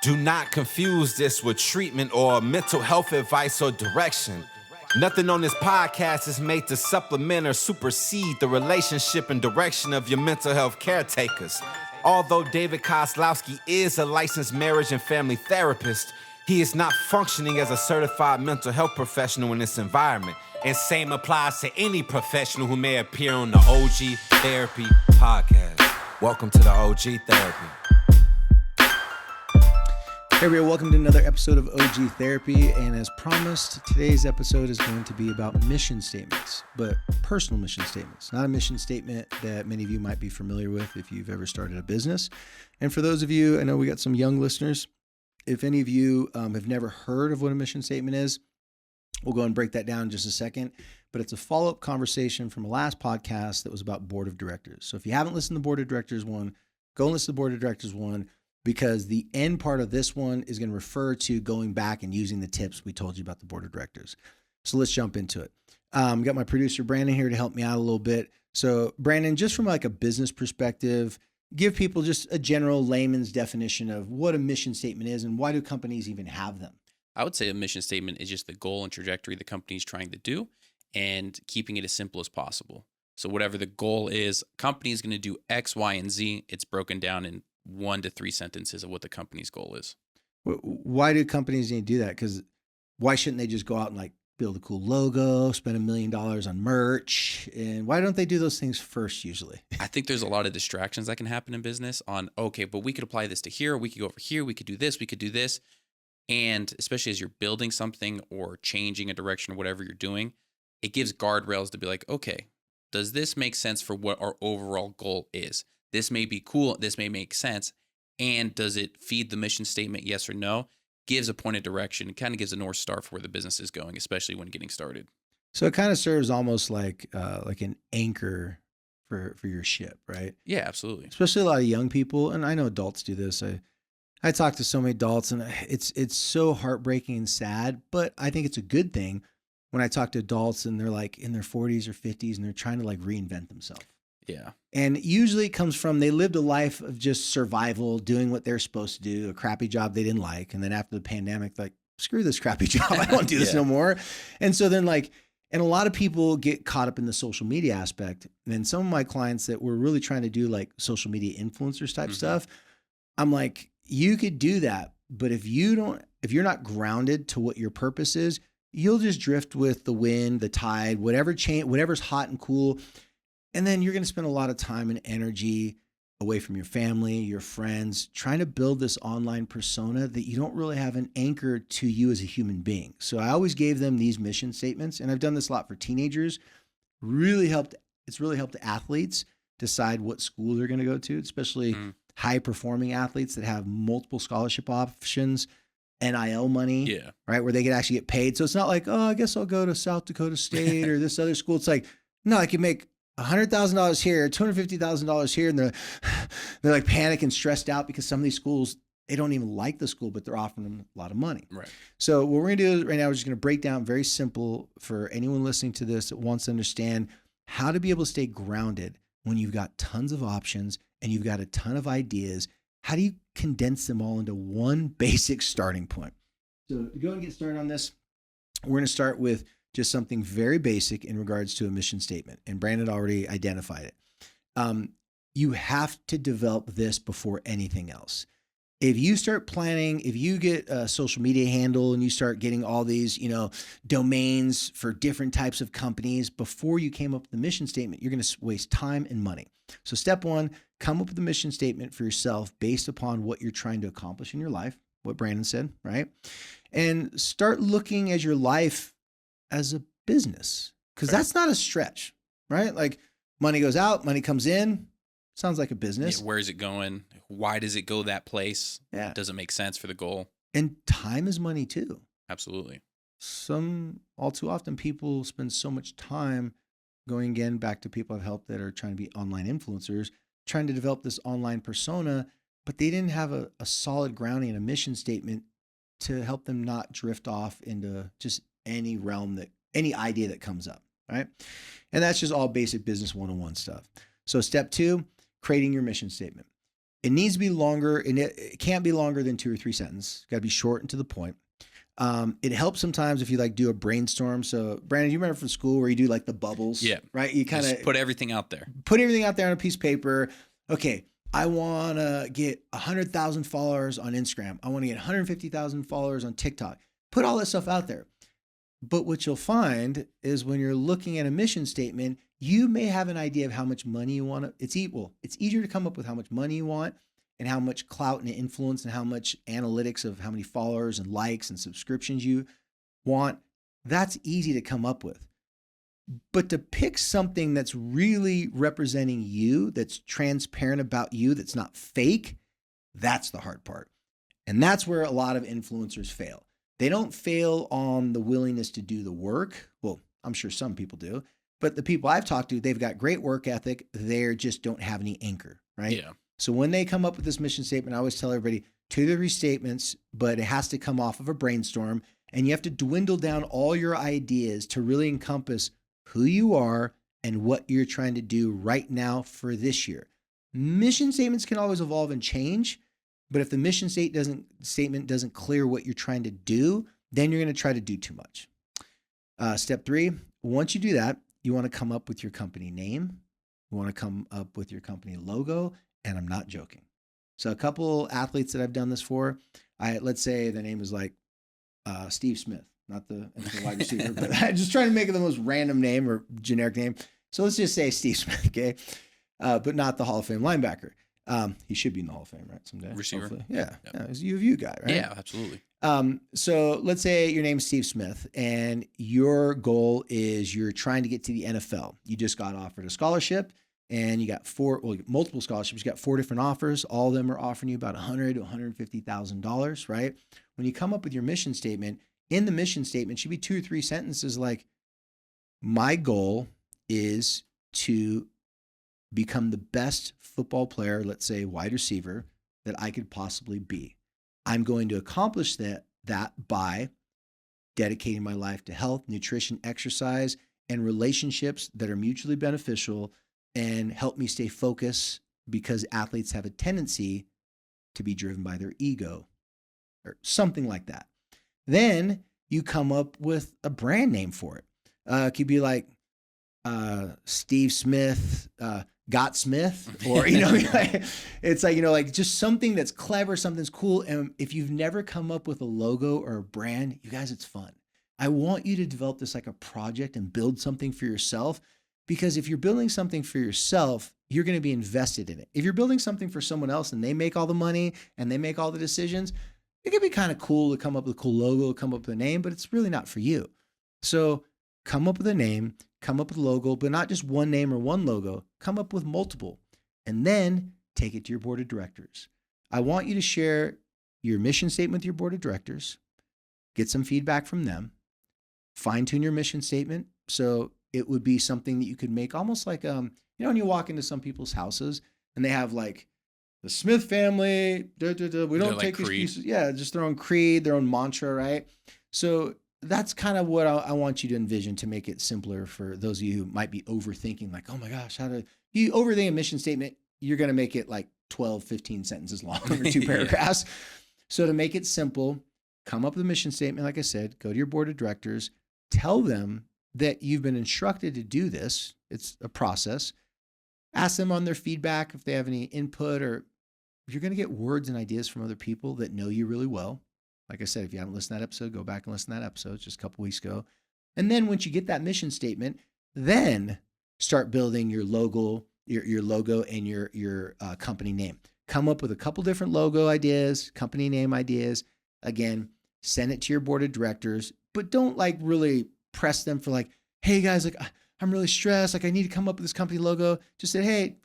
Do not confuse this with treatment or mental health advice or direction. Nothing on this podcast is made to supplement or supersede the relationship and direction of your mental health caretakers. Although David Kozlowski is a licensed marriage and family therapist, he is not functioning as a certified mental health professional in this environment. And same applies to any professional who may appear on the OG Therapy podcast. Welcome to the OG Therapy. Hey everyone, welcome to another episode of OG Therapy, and as promised, today's episode is going to be about mission statements, but personal mission statements, not a mission statement that many of you might be familiar with if you've ever started a business. And for those of you, I know we got some young listeners, if any of you have never heard of what a mission statement is, we'll go and break that down in just a second, but it's a follow-up conversation from a last podcast that was about board of directors. So if you haven't listened to the board of directors one, go and listen to the board of directors one, because the end part of this one is going to refer to going back and using the tips we told you about the board of directors. So let's jump into it. Got my producer, Brandon, here to help me out a little bit. So Brandon, just from like a business perspective, give people just a general layman's definition of what a mission statement is and why do companies even have them? I would say a mission statement is just the goal and trajectory the company is trying to do and keeping it as simple as possible. So whatever the goal is, company is going to do X, Y, and Z. It's broken down in 1 to 3 sentences of what the company's goal is. Why do companies need to do that? Because why shouldn't they just go out and like build a cool logo, spend $1 million on merch? And why don't they do those things first usually? I think there's a lot of distractions that can happen in business on, okay, but we could apply this to here. We could go over here. We could do this. We could do this. And especially as you're building something or changing a direction or whatever you're doing, it gives guardrails to be like, okay, does this make sense for what our overall goal is? This may be cool. This may make sense. And does it feed the mission statement? Yes or no? Gives a point of direction. It kind of gives a North Star for where the business is going, especially when getting started. So it kind of serves almost like an anchor for your ship, right? Yeah, absolutely. Especially a lot of young people. And I know adults do this. I talk to so many adults and it's so heartbreaking and sad, but I think it's a good thing when I talk to adults and they're like in their 40s or 50s and they're trying to like reinvent themselves. Yeah. And usually it comes from they lived a life of just survival, doing what they're supposed to do, a crappy job they didn't like. And then after the pandemic, like, screw this crappy job. I don't want to do this no more. And so then and a lot of people get caught up in the social media aspect. And some of my clients that were really trying to do like social media influencers type stuff, I'm like, you could do that. But if you're not grounded to what your purpose is, you'll just drift with the wind, the tide, whatever's hot and cool. And then you're going to spend a lot of time and energy away from your family, your friends, trying to build this online persona that you don't really have an anchor to you as a human being. So I always gave them these mission statements, and I've done this a lot for teenagers. It's really helped athletes decide what school they're going to go to, especially high performing athletes that have multiple scholarship options, NIL money, right? Where they could actually get paid. So it's not like, oh, I guess I'll go to South Dakota State or this other school. It's like, no, I can make $100,000 here, $250,000 here. And they're like panic and stressed out because some of these schools, they don't even like the school, but they're offering them a lot of money. Right. So what we're going to do right now, we're just going to break down very simple for anyone listening to this that wants to understand how to be able to stay grounded when you've got tons of options and you've got a ton of ideas. How do you condense them all into one basic starting point? So to go and get started on this, we're going to start with just something very basic in regards to a mission statement. And Brandon already identified it. You have to develop this before anything else. If you start planning, if you get a social media handle and you start getting all these, domains for different types of companies before you came up with the mission statement, you're going to waste time and money. So step one, come up with a mission statement for yourself based upon what you're trying to accomplish in your life, what Brandon said, right? And start looking at your life as a business, because that's not a stretch, right? Like money goes out, money comes in. Sounds like a business. Yeah, where is it going? Why does it go that place? Yeah. Does it make sense for the goal? And time is money too. Absolutely. All too often people spend so much time going again back to people I've helped that are trying to be online influencers, trying to develop this online persona, but they didn't have a solid grounding and a mission statement to help them not drift off into just any realm any idea that comes up, right? And that's just all basic business 101 stuff. So step two, creating your mission statement. It needs to be longer, and it can't be longer than 2 or 3 sentences. Got to be short and to the point. It helps sometimes if you like do a brainstorm. So Brandon, you remember from school where you do like the bubbles? Yeah. Right? You kind of put everything out there. Put everything out there on a piece of paper. Okay, I want to get 100,000 followers on Instagram. I want to get 150,000 followers on TikTok. Put all that stuff out there. But what you'll find is when you're looking at a mission statement, you may have an idea of how much money you want. It's easier to come up with how much money you want and how much clout and influence and how much analytics of how many followers and likes and subscriptions you want. That's easy to come up with. But to pick something that's really representing you, that's transparent about you, that's not fake, that's the hard part. And that's where a lot of influencers fail. They don't fail on the willingness to do the work. Well, I'm sure some people do, but the people I've talked to, they've got great work ethic. They just don't have any anchor, right? Yeah. So when they come up with this mission statement, I always tell everybody 2 to 3 statements, but it has to come off of a brainstorm, and you have to dwindle down all your ideas to really encompass who you are and what you're trying to do right now for this year. Mission statements can always evolve and change, but if the mission statement doesn't clear what you're trying to do, then you're going to try to do too much. Step 3, once you do that, you want to come up with your company name. You want to come up with your company logo, and I'm not joking. So a couple athletes that I've done this for, let's say the name is like Steve Smith, not the wide receiver, but I'm just trying to make it the most random name or generic name. So let's just say Steve Smith, okay? But not the Hall of Fame linebacker. He should be in the Hall of Fame, right? Someday. Receiver. Hopefully. Yeah. He's a U of U guy, right? Yeah, absolutely. So let's say your name is Steve Smith and your goal is you're trying to get to the NFL. You just got offered a scholarship and you got multiple scholarships. You got 4 different offers. All of them are offering you about $100,000 to $150,000, right? When you come up with your mission statement, in the mission statement should be 2 or 3 sentences like, my goal is to become the best football player, let's say wide receiver, that I could possibly be. I'm going to accomplish that by dedicating my life to health, nutrition, exercise, and relationships that are mutually beneficial and help me stay focused, because athletes have a tendency to be driven by their ego or something like that. Then you come up with a brand name for it. It could be like Steve Smith, Got Smith, or, it's like, like just something that's clever, something's cool. And if you've never come up with a logo or a brand, you guys, it's fun. I want you to develop this like a project and build something for yourself, because if you're building something for yourself, you're going to be invested in it. If you're building something for someone else and they make all the money and they make all the decisions, it can be kind of cool to come up with a cool logo, come up with a name, but it's really not for you. So come up with a name, come up with a logo, but not just one name or one logo. Come up with multiple, and then take it to your board of directors. I want you to share your mission statement with your board of directors, get some feedback from them, fine tune your mission statement. So it would be something that you could make almost like, when you walk into some people's houses and they have like the Smith family, we don't take excuses. Yeah, just their own creed, their own mantra, right? So that's kind of what I want you to envision to make it simpler for those of you who might be overthinking, like, oh my gosh, you overthink a mission statement, you're going to make it like 12, 15 sentences long or 2 paragraphs. Yeah. So to make it simple, come up with a mission statement. Like I said, go to your board of directors, tell them that you've been instructed to do this. It's a process. Ask them on their feedback if they have any input, or you're going to get words and ideas from other people that know you really well. Like I said, if you haven't listened to that episode, go back and listen to that episode just a couple weeks ago. And then once you get that mission statement, then start building your logo, your logo and your company name. Come up with a couple different logo ideas, company name ideas. Again, send it to your board of directors, but don't like really press them for like, hey guys, like I'm really stressed. Like I need to come up with this company logo. Just say, hey,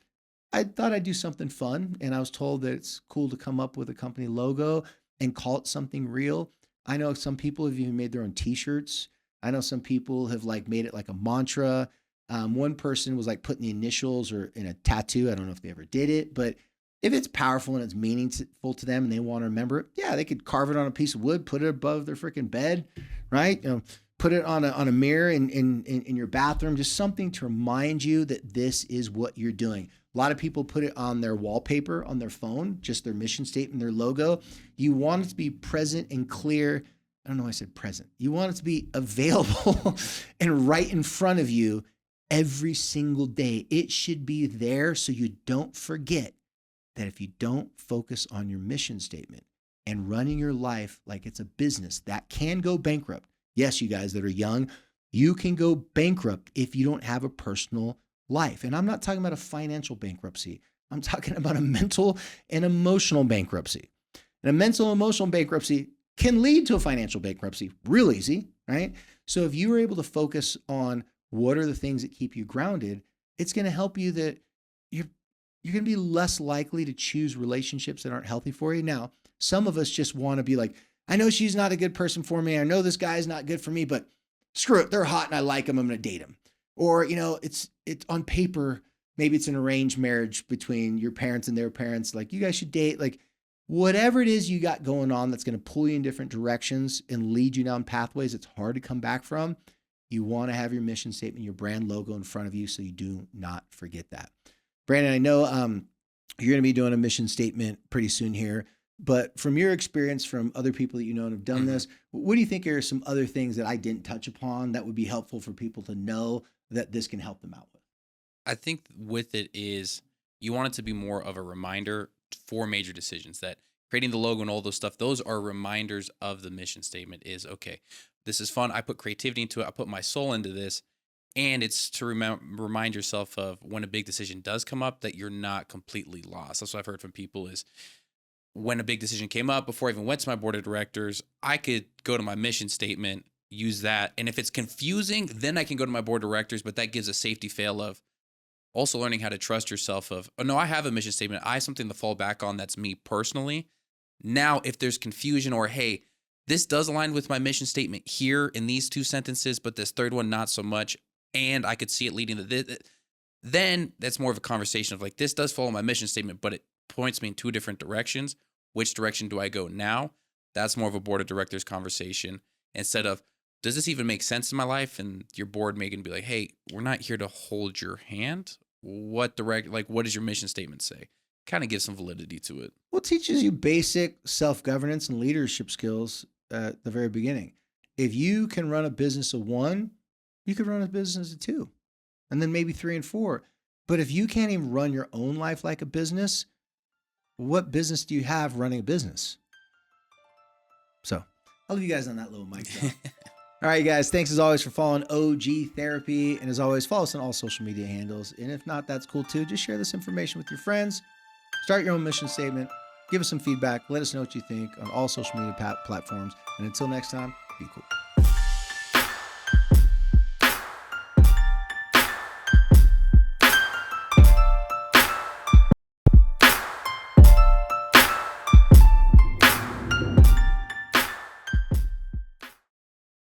I thought I'd do something fun. And I was told that it's cool to come up with a company logo and call it something real. I know some people have even made their own t-shirts. I know some people have like made it like a mantra. One person was like putting the initials or in a tattoo. I don't know if they ever did it, but if it's powerful and it's meaningful to them and they want to remember it, yeah, they could carve it on a piece of wood, put it above their freaking bed, right? Put it on a mirror in your bathroom, just something to remind you that this is what you're doing. A lot of people put it on their wallpaper on their phone, just their mission statement, their logo. You want it to be present and clear. I don't know why I said present. You want it to be available and right in front of you every single day. It should be there so you don't forget that if you don't focus on your mission statement and running your life like it's a business that can go bankrupt. Yes, you guys that are young, you can go bankrupt if you don't have a personal life. And I'm not talking about a financial bankruptcy. I'm talking about a mental and emotional bankruptcy. And a mental and emotional bankruptcy can lead to a financial bankruptcy real easy, right? So if you were able to focus on what are the things that keep you grounded, it's going to help you that you're going to be less likely to choose relationships that aren't healthy for you. Now, some of us just want to be like, I know she's not a good person for me. I know this guy's not good for me, but screw it. They're hot and I like them. I'm going to date them. Or, it's on paper, maybe it's an arranged marriage between your parents and their parents. Like, you guys should date. Like, whatever it is you got going on that's going to pull you in different directions and lead you down pathways it's hard to come back from. You want to have your mission statement, your brand logo in front of you so you do not forget that. Brandon, I know you're going to be doing a mission statement pretty soon here, but from your experience, from other people that you know and have done this, what do you think are some other things that I didn't touch upon that would be helpful for people to know that this can help them out with? I think with it is you want it to be more of a reminder for major decisions, that creating the logo and all those stuff, those are reminders of the mission statement is, okay, this is fun. I put creativity into it. I put my soul into this. And it's to remind yourself of when a big decision does come up that you're not completely lost. That's what I've heard from people is when a big decision came up, before I even went to my board of directors, I could go to my mission statement, use that. And if it's confusing, then I can go to my board of directors, but that gives a safety fail of also learning how to trust yourself of, oh no, I have a mission statement. I have something to fall back on. That's me personally. Now, if there's confusion or, hey, this does align with my mission statement here in these two sentences, but this third one, not so much. And I could see it leading to this, then that's more of a conversation of like, this does follow my mission statement, but it points me in two different directions. Which direction do I go now? That's more of a board of directors conversation instead of, does this even make sense in my life? And your board may be like, hey, we're not here to hold your hand. What does your mission statement say? Kind of gives some validity to it. Well, it teaches you basic self-governance and leadership skills at the very beginning. If you can run a business of one, you could run a business of two, and then maybe 3 and 4. But if you can't even run your own life like a business, what business do you have running a business? So I'll leave you guys on that little mic drop. All right, guys. Thanks as always for following OG Therapy. And as always, follow us on all social media handles. And if not, that's cool too. Just share this information with your friends. Start your own mission statement. Give us some feedback. Let us know what you think on all social media platforms. And until next time, be cool.